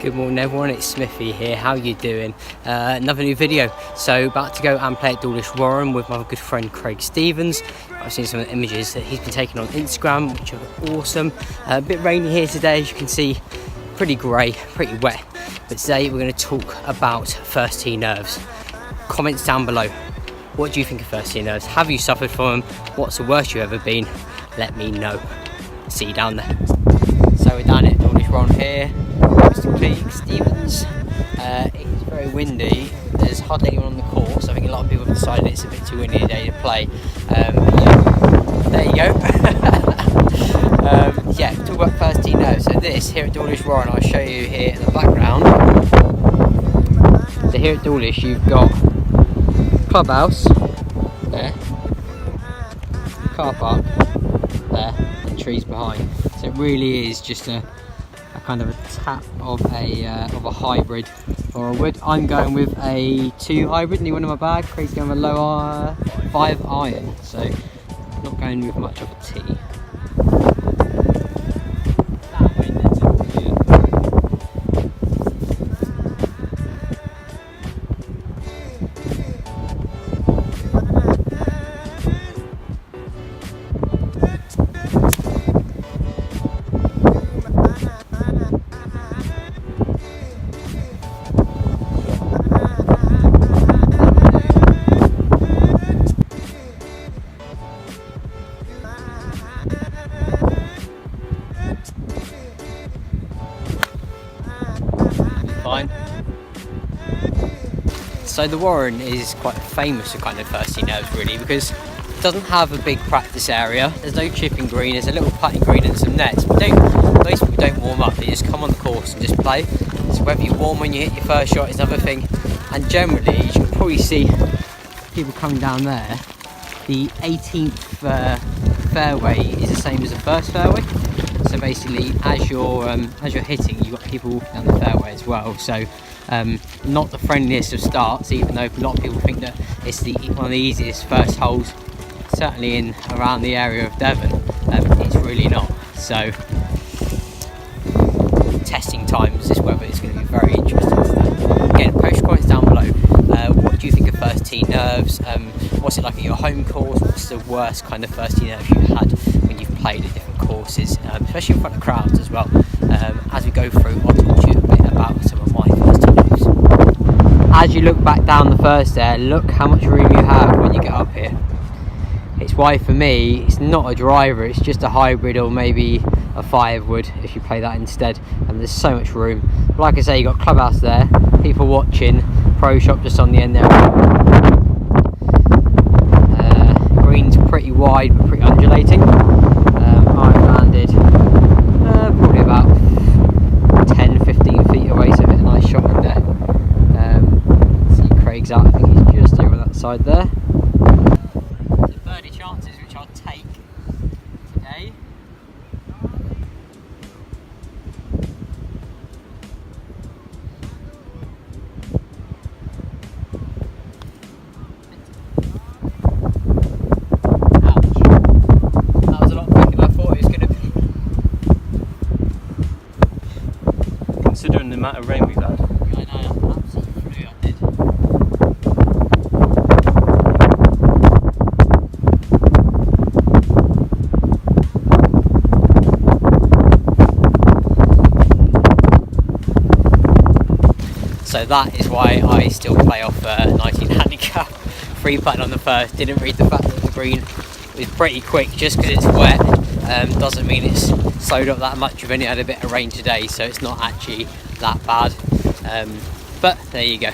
Good morning everyone, it's Smithy here. How you doing? Another new video. So about to go and play at Dawlish Warren with my good friend Craig Stevens. I've seen some of the images that he's been taking on Instagram, which are awesome. A bit rainy here today, as you can see, pretty grey, pretty wet. But today we're going to talk about first tee nerves. Comments down below. What do you think of first tee nerves? Have you suffered from them? What's the worst you've ever been? Let me know. See you down there. So we're down at Dawlish Warren here. Mr. Craig Stevens. It's very windy. There's hardly anyone on the course. I think a lot of people have decided it's a bit too windy a day to play. Yeah, there you go. Yeah, talk about first tee nerves. So this here at Dawlish Warren, I'll show you here in the background. So here at Dawlish, you've got clubhouse there, car park there, and trees behind. So it really is just a kind of a tap of a hybrid or a wood. I'm going with a 2 hybrid, new one in my bag. Craig's going with a low 5 iron, so not going with much of a tee. Fine. So the Warren is quite famous for kind of first tee nerves really, because it doesn't have a big practice area. There's no chipping green, there's a little putting green and some nets. But most people don't warm up, they just come on the course and just play. So whether you warm when you hit your first shot is another thing. And generally, you can probably see people coming down there. The 18th fairway is the same as the first fairway. So basically, as you're hitting, you've got people walking down the fairway as well. So not the friendliest of starts, even though a lot of people think that it's one of the easiest first holes, certainly in around the area of Devon. It's really not. So testing times, this weather is going to be very interesting today. Again, post comments down below. What do you think of first tee nerves? What's it like at your home course? What's the worst kind of first tee nerves you've had when you've played at different courses, especially in front of crowds as well? As we go through, I'll talk to you a bit about some of my first tee nerves. As you look back down the first there, look how much room you have when you get up here. It's why for me, it's not a driver, it's just a hybrid or maybe a 5 wood if you play that instead, and there's so much room. But like I say, you got clubhouse there, people watching, pro shop just on the end there. Green's pretty wide but pretty undulating. I've landed probably about 10-15 feet away, so a bit of a nice shot in there. See Craig's out, I think he's just over that side there. The birdie chances which I'll take today. Considering the amount of rain we've had. I know, I'm absolutely flew up it. So that is why I still play off 19 handicap. Free putting on the first, didn't read the fact that the green was pretty quick just because it's wet. Doesn't mean it's slowed up that much. We've only had a bit of rain today, so it's not actually that bad. But there you go.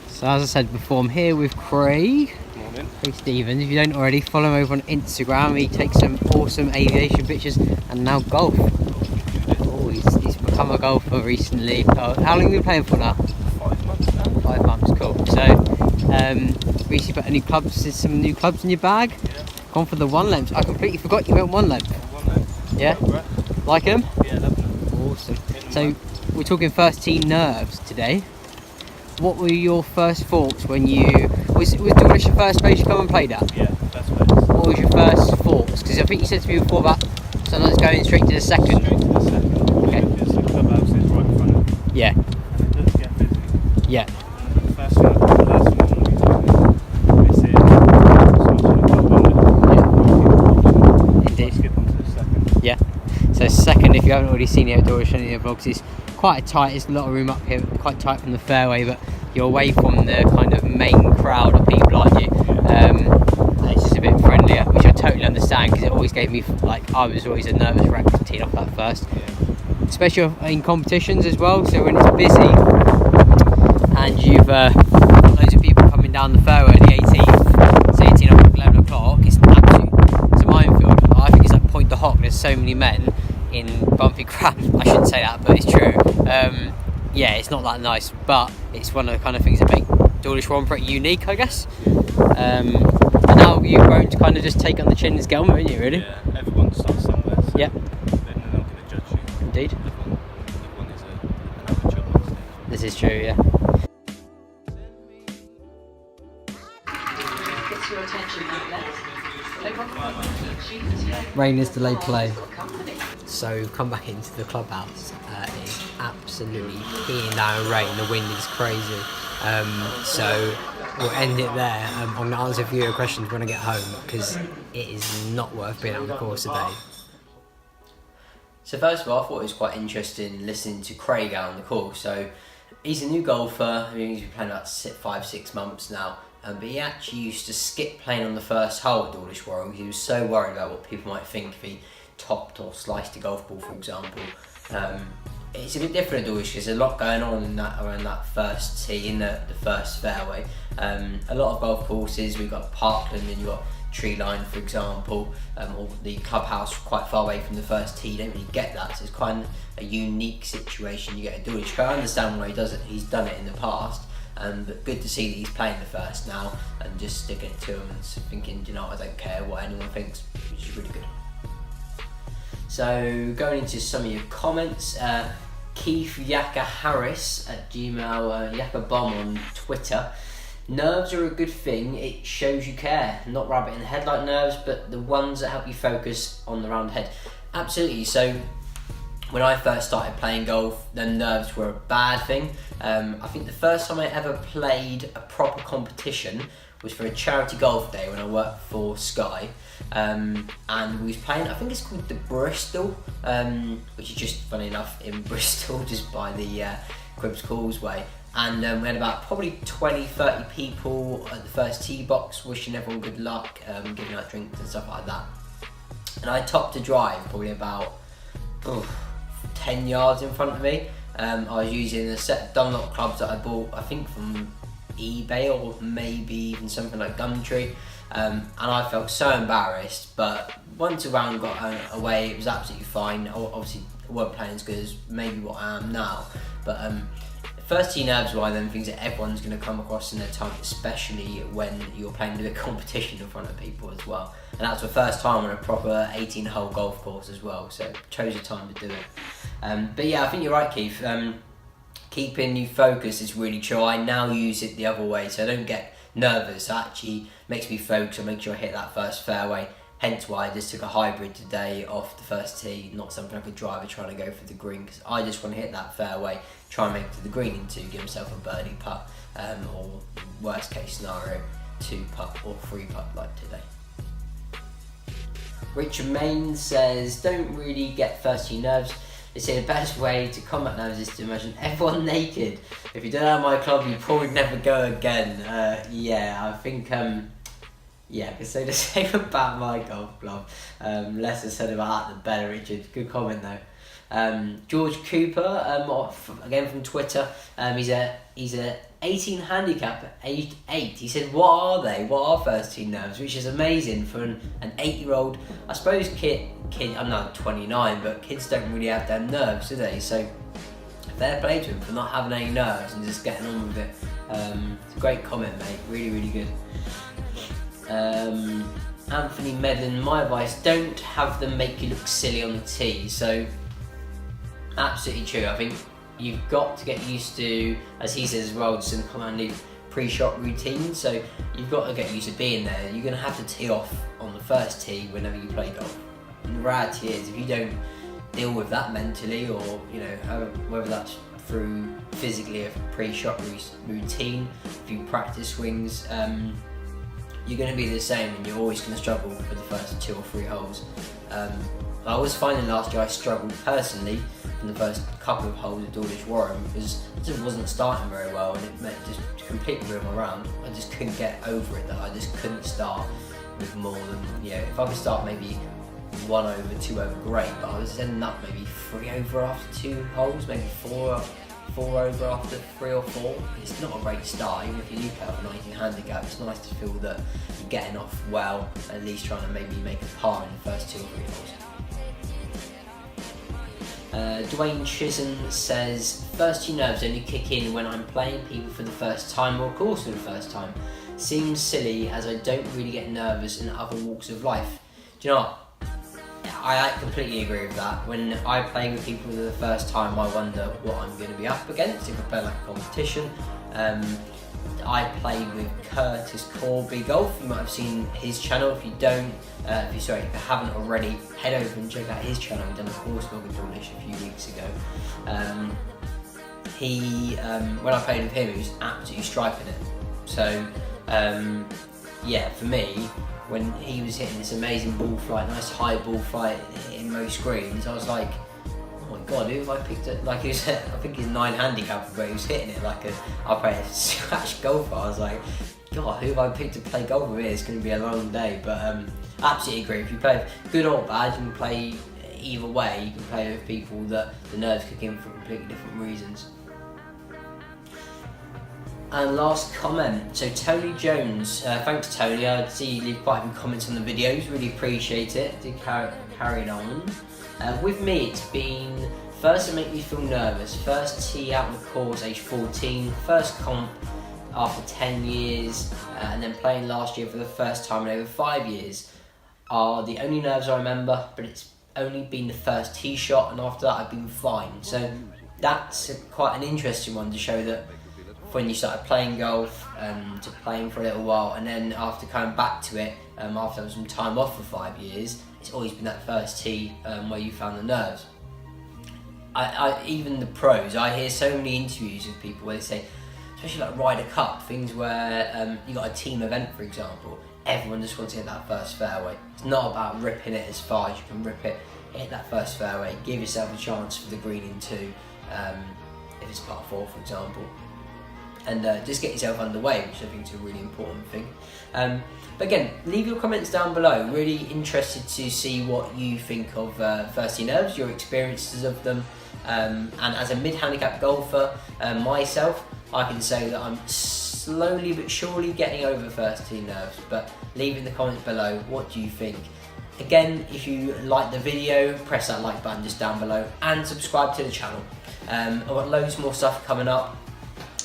So as I said before, I'm here with Craig. Morning. Craig Stevens. If you don't already, follow him over on Instagram. He takes some awesome aviation pictures and now golf. Oh, he's become a golfer recently. Oh, how long have you been playing for now? 5 months now. 5 months, cool. So, recently put some new clubs in your bag? Yeah. Gone for the 1 length. I completely forgot you went 1 length. 1 length. Yeah? Like them? Yeah, love them. Awesome. So, we're talking first tee nerves today. What were your first thoughts when you... Was Dawlish your first place you come and played at? Yeah, first place. What was your first thoughts? Because I think you said to me before about sometimes going straight to the second. Straight to the second. Okay. Because the clubhouse is right in front of it. Yeah. So second, if you haven't already seen the outdoor show in the vlogs, it's quite tight. There's a lot of room up here, quite tight from the fairway, but you're away from the kind of main crowd of people, aren't you? It's just a bit friendlier, which I totally understand, because it always gave me, like, I was always a nervous wreck to tee off that first, especially in competitions as well. So when it's busy and you've got loads of people coming down the fairway at the 18th, say 18 o'clock, 11 o'clock, it's a minefield. I think it's like Point de Hoc. There's so many men in bumpy crap. I shouldn't say that, but it's true. Yeah, it's not that nice, but it's one of the kind of things that make Dawlish Warren pretty unique, I guess. And now you've grown to kind of just take on the chin and get on with it, haven't you, really? Yeah, everyone starts somewhere. So Yep. They're not going to judge you. Indeed. Everyone is an amateur on stage. This is true, yeah. Rain is delayed play. So come back into the clubhouse. It is absolutely peeing down rain. The wind is crazy. So we'll end it there. I'm going to answer a few of your questions when I get home, because it is not worth being on the course today. So first of all, I thought it was quite interesting listening to Craig out on the course. So he's a new golfer. I mean, he's been playing about 5-6 months now. But he actually used to skip playing on the first hole at Dawlish Warren because he was so worried about what people might think if he topped or sliced a golf ball, for example. It's a bit different at Dawlish because there's a lot going on in around that first tee, in the first fairway. A lot of golf courses, we've got Parkland and you've got Tree Line, for example, or the clubhouse quite far away from the first tee. You don't really get that, so it's quite a unique situation you get at Dawlish. I understand why he does it, he's done it in the past. But good to see that he's playing the first now and just sticking it to him and thinking, you know, I don't care what anyone thinks, which is really good. So going into some of your comments, Keith Yaka Harris at Gmail, Yaka Bomb on Twitter. Nerves are a good thing, it shows you care. Not rabbit in the headlight nerves, but the ones that help you focus on the round ahead. Absolutely. So when I first started playing golf, then nerves were a bad thing. I think the first time I ever played a proper competition was for a charity golf day when I worked for Sky. And we was playing, I think it's called the Bristol, which is just, funny enough, in Bristol, just by the Cribbs Causeway. And we had about probably 20-30 people at the first tee box wishing everyone good luck, giving out drinks and stuff like that. And I topped a drive probably about 10 yards in front of me. I was using a set of Dunlop clubs that I bought, I think from eBay or maybe even something like Gumtree, and I felt so embarrassed, but once a round got away it was absolutely fine. Obviously I wasn't playing as good as maybe what I am now, but first tee nerves are one of them things that everyone's going to come across in their time, especially when you're playing a competition in front of people as well. And that's the first time on a proper 18-hole golf course as well, so chose a time to do it. But yeah, I think you're right, Keith. Keeping you focused is really true. I now use it the other way, so I don't get nervous. It actually makes me focus and make sure I hit that first fairway. Hence why I just took a hybrid today off the first tee, not something like a driver trying to go for the green, because I just want to hit that fairway, try and make it to the green in 2, give himself a birdie putt, or worst case scenario, 2 putt or 3 putt like today. Richard Main says, don't really get first tee nerves. They say the best way to combat nerves is to imagine everyone naked. If you don't have my club, you probably never go again. Yeah, I think, yeah, I can say the same about my golf club. Less is said about that, the better, Richard. Good comment though. George Cooper, again from Twitter, he's a 18 handicap, aged 8. He said, what are they? What are first tee nerves? Which is amazing for an 8-year-old. I suppose kid, I'm not 29, but kids don't really have their nerves, do they? So fair play to him for not having any nerves and just getting on with it. It's a great comment, mate. Really, really good. Anthony Medlin, my advice, don't have them make you look silly on the tee. So absolutely true. I think you've got to get used to, as he says as well, some kind of pre-shot routine. So you've got to get used to being there. You're going to have to tee off on the first tee whenever you play golf. And the reality is, if you don't deal with that mentally, or you know, whether that's through physically a pre-shot routine, if you practice swings, you're going to be the same, and you're always going to struggle for the first 2 or 3 holes. I was finding last year I struggled personally in the first couple of holes of Dawlish Warren because I just wasn't starting very well, and it meant just completely ruin my round. I just couldn't get over it, that I just couldn't start with more than, if I could start maybe 1 over, 2 over, great, but I was ending up maybe 3 over after 2 holes, maybe 4 over after 3 or 4. It's not a great start, even if you do play off a 19 handicap. It's nice to feel that you're getting off well, at least trying to maybe make a par in the first 2 or 3 holes. Dwayne Chisholm says, first 2 nerves only kick in when I'm playing people for the first time or course for the first time. Seems silly as I don't really get nervous in other walks of life. Do you know what? I completely agree with that. When I play with people for the first time, I wonder what I'm going to be up against if I play like a competition. I play with Curtis Corby Golf. You might have seen his channel. If you don't, if you haven't already, head over and check out his channel. We've done a course log with Dawlish a few weeks ago. When I played with him, he was absolutely striping it. So, for me, when he was hitting this amazing ball flight, nice high ball flight in most greens, I was like, oh my god, who have I picked it? Like, he was, I think he's 9 handicap, but he was hitting it like I play a scratch golfer. I was like, god, who have I picked to play golf with here? It's going to be a long day. But absolutely agree. If you play good or bad, you can play either way. You can play with people that the nerves kick in for completely different reasons. And last comment, so Tony Jones, thanks Tony, I see you leave quite a few comments on the videos, really appreciate it, do carry on. With me it's been, first to make me feel nervous, first tee out on the course age 14, first comp after 10 years, and then playing last year for the first time in over 5 years are the only nerves I remember, but it's only been the first tee shot, and after that I've been fine. So that's quite an interesting one to show that when you started playing golf, to playing for a little while, and then after coming back to it, after having some time off for 5 years, it's always been that first tee where you found the nerves. Even the pros, I hear so many interviews with people where they say, especially like Ryder Cup, things where you got a team event, for example, everyone just wants to hit that first fairway. It's not about ripping it as far as you can rip it, hit that first fairway, give yourself a chance for the green in 2, if it's par 4 for example. And just get yourself underway, which I think is a really important thing. But again, leave your comments down below. Really interested to see what you think of first tee nerves, your experiences of them. And as a mid-handicap golfer myself, I can say that I'm slowly but surely getting over first tee nerves. But leave in the comments below, what do you think? Again, if you like the video, press that like button just down below and subscribe to the channel. I've got loads more stuff coming up.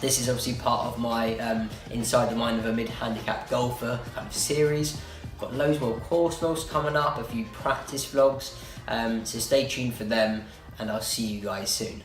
This is obviously part of my Inside the Mind of a Mid-Handicap Golfer kind of series. I've got loads more course vlogs coming up, a few practice vlogs, so stay tuned for them, and I'll see you guys soon.